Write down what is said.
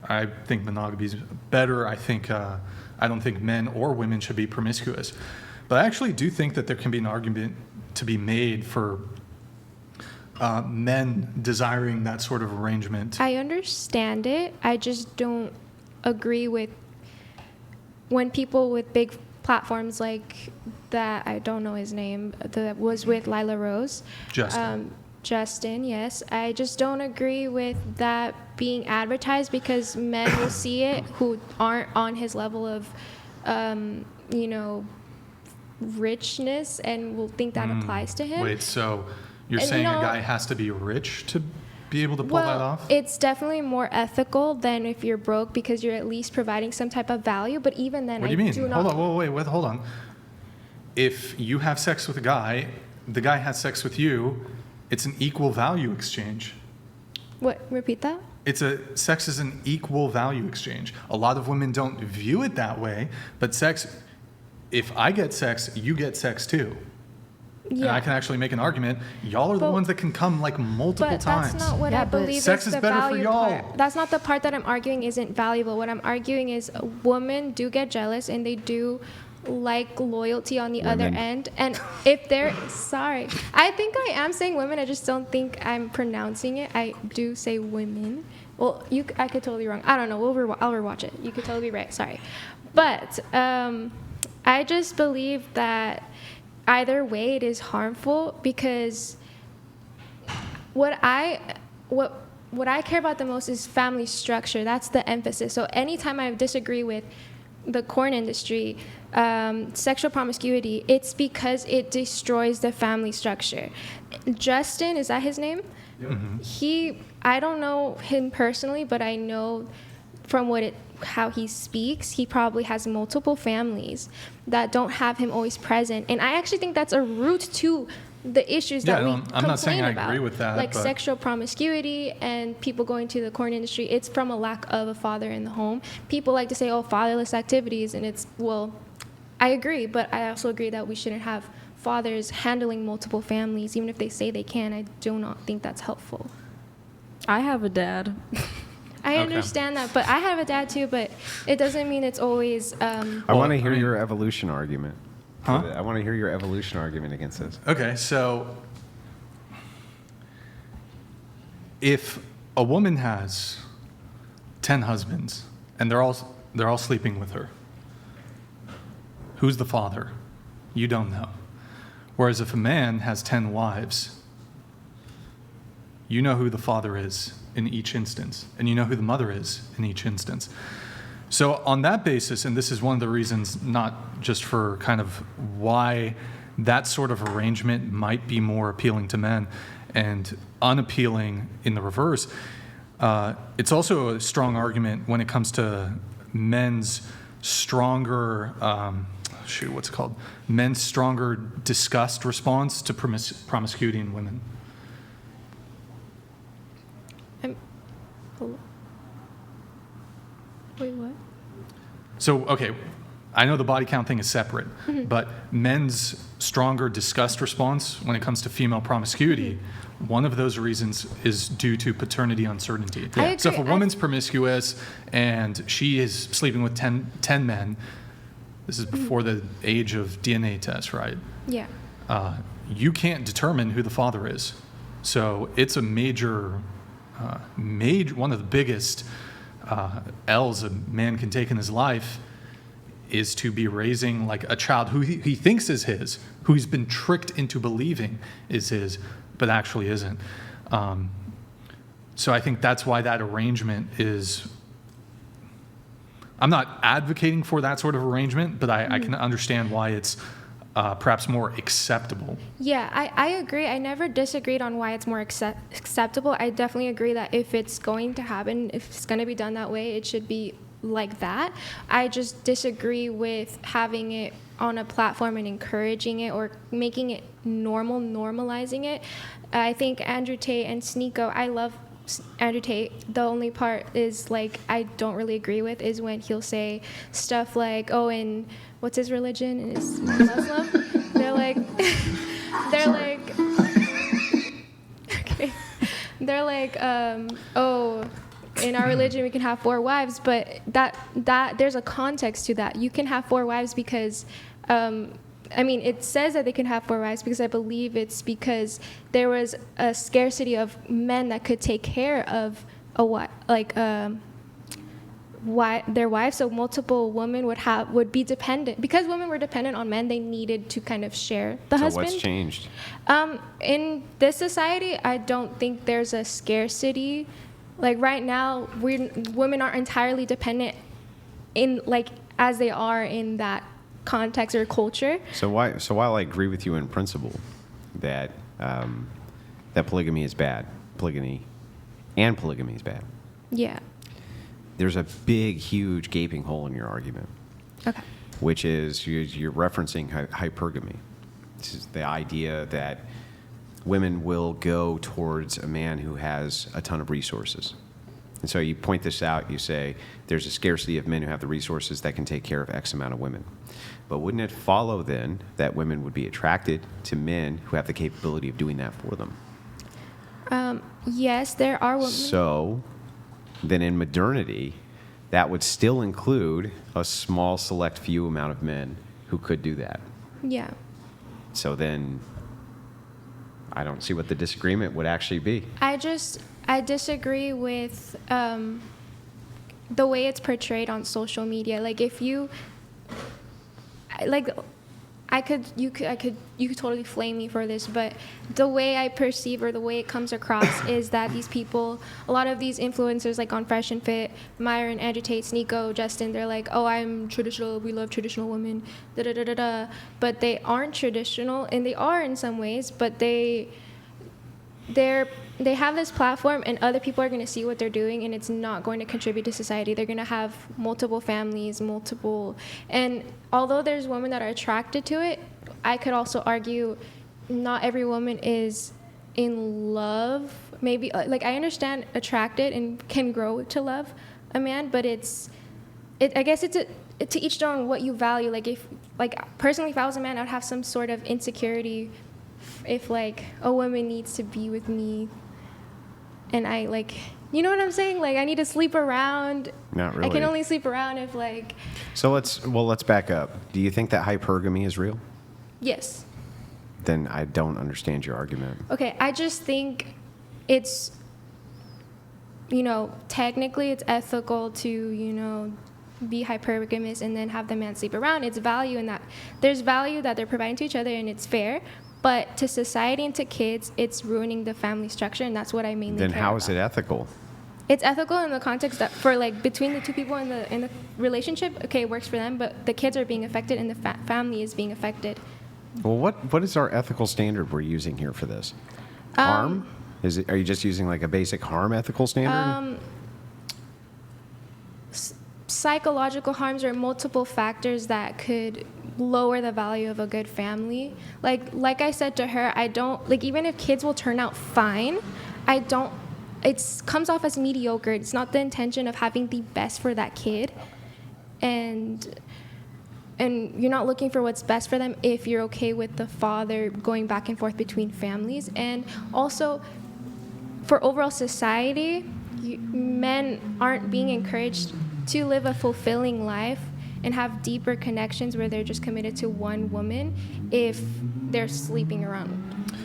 I think monogamy is better. I don't think men or women should be promiscuous. But I actually do think that there can be an argument to be made for men desiring that sort of arrangement. I understand it. I just don't agree with when people with big platforms like that, I don't know his name, that was with Lila Rose. Justin, yes. I just don't agree with that being advertised because men will see it who aren't on his level of, richness and will think that applies to him. Wait, so you're saying a guy has to be rich to be able to pull that off? It's definitely more ethical than if you're broke because you're at least providing some type of value. But even then, what do you mean? Hold on. If you have sex with a guy, the guy has sex with you, it's an equal value exchange. What? Repeat that? Sex is an equal value exchange. A lot of women don't view it that way, but sex, if I get sex, you get sex too. Yeah. And I can actually make an argument. Y'all are the ones that can come like multiple times. That's not what I believe sex is the better value for y'all. part. That's not the part that I'm arguing isn't valuable. What I'm arguing is women do get jealous and they do like loyalty on the other end. And if they're I think I am saying women. I just don't think I'm pronouncing it. I do say women. Well, I could totally be wrong. I don't know. I'll rewatch it. You could totally be right. Sorry. But I just believe that either way it is harmful because what I care about the most is family structure. That's the emphasis. So anytime I disagree with the porn industry, sexual promiscuity, it's because it destroys the family structure. Justin, is that his name? Yep. Mm-hmm. I don't know him personally, but I know from how he speaks, he probably has multiple families that don't have him always present. And I actually think that's a root to the issues that we complain about. I'm not saying I agree with that. Like sexual promiscuity and people going to the porn industry, it's from a lack of a father in the home. People like to say, fatherless activities, and I agree, but I also agree that we shouldn't have fathers handling multiple families, even if they say they can. I do not think that's helpful. I have a dad. I understand that, but I have a dad too, but it doesn't mean it's always... I want to hear your evolution argument. Huh? I want to hear your evolution argument against this. Okay, so if a woman has 10 husbands and they're all sleeping with her, who's the father? You don't know. Whereas if a man has 10 wives, you know who the father is in each instance, and you know who the mother is in each instance. So on that basis, and this is one of the reasons, not just for kind of why that sort of arrangement might be more appealing to men and unappealing in the reverse, it's also a strong argument when it comes to men's stronger, men's stronger disgust response to promiscuity in women. Wait, what? So, okay, I know the body count thing is separate, but men's stronger disgust response when it comes to female promiscuity, one of those reasons is due to paternity uncertainty. Yeah. So if a woman's promiscuous and she is sleeping with 10 men, this is before the age of DNA tests, right? Yeah. You can't determine who the father is. So it's a major, one of the biggest L's a man can take in his life is to be raising like a child who he thinks is his, who he's been tricked into believing is his, but actually isn't. So I think that's why that arrangement is... I'm not advocating for that sort of arrangement, but I can understand why it's perhaps more acceptable. Yeah, I agree. I never disagreed on why it's more acceptable. I definitely agree that if it's going to happen, if it's going to be done that way, it should be like that. I just disagree with having it on a platform and encouraging it or making it normalizing it. I think Andrew Tate and Sneeko, I love Andrew Tate. The only part is like I don't really agree with is when he'll say stuff like, and what's his religion? Is Muslim? They're like, okay. They're like, in our religion we can have 4 wives, but that there's a context to that. You can have 4 wives because it says that they can have 4 wives because I believe it's because there was a scarcity of men that could take care of their wives. So multiple women would be dependent, because women were dependent on men. They needed to kind of share the husband. So what's changed? In this society, I don't think there's a scarcity. Like right now, women aren't entirely dependent as they are in that context or culture. So while I agree with you in principle that that polygamy is bad, polygamy is bad. Yeah. There's a big, huge gaping hole in your argument. Okay. Which is you're referencing hypergamy. This is the idea that women will go towards a man who has a ton of resources. And so you point this out, you say there's a scarcity of men who have the resources that can take care of X amount of women. But wouldn't it follow then that women would be attracted to men who have the capability of doing that for them? Yes, there are women. So then in modernity, that would still include a small select few amount of men who could do that. Yeah. So then I don't see what the disagreement would actually be. I disagree with the way it's portrayed on social media. Like if you you could totally flame me for this, but the way I perceive or the way it comes across is that these people, a lot of these influencers like on Fresh and Fit, Myron, Andrew Tate, Nico, Justin, they're like, oh, I'm traditional, we love traditional women, da da da da da, but they aren't traditional, and they are in some ways, but they have this platform, and other people are going to see what they're doing, and it's not going to contribute to society. They're going to have multiple families, and although there's women that are attracted to it, I could also argue not every woman is in love. Maybe, I understand attracted and can grow to love a man, but I guess it's to each their own what you value. Personally, if I was a man, I would have some sort of insecurity if a woman needs to be with me, and I you know what I'm saying? I need to sleep around. Not really. I can only sleep around if So let's back up. Do you think that hypergamy is real? Yes. Then I don't understand your argument. Okay, I just think it's technically it's ethical to be hypergamous and then have the man sleep around. It's value in that. There's value that they're providing to each other, and it's fair. But to society and to kids, it's ruining the family structure, and that's what I mainly care about. Then how is it ethical? It's ethical in the context that for between the two people in the relationship, okay, it works for them, but the kids are being affected and the family is being affected. Well, what is our ethical standard we're using here for this? Harm? Are you just using a basic harm ethical standard? Psychological harms are multiple factors that could lower the value of a good family. Like I said to her, I don't even if kids will turn out fine, it comes off as mediocre. It's not the intention of having the best for that kid, and you're not looking for what's best for them if you're okay with the father going back and forth between families. And also for overall society, men aren't being encouraged to live a fulfilling life and have deeper connections where they're just committed to one woman if they're sleeping around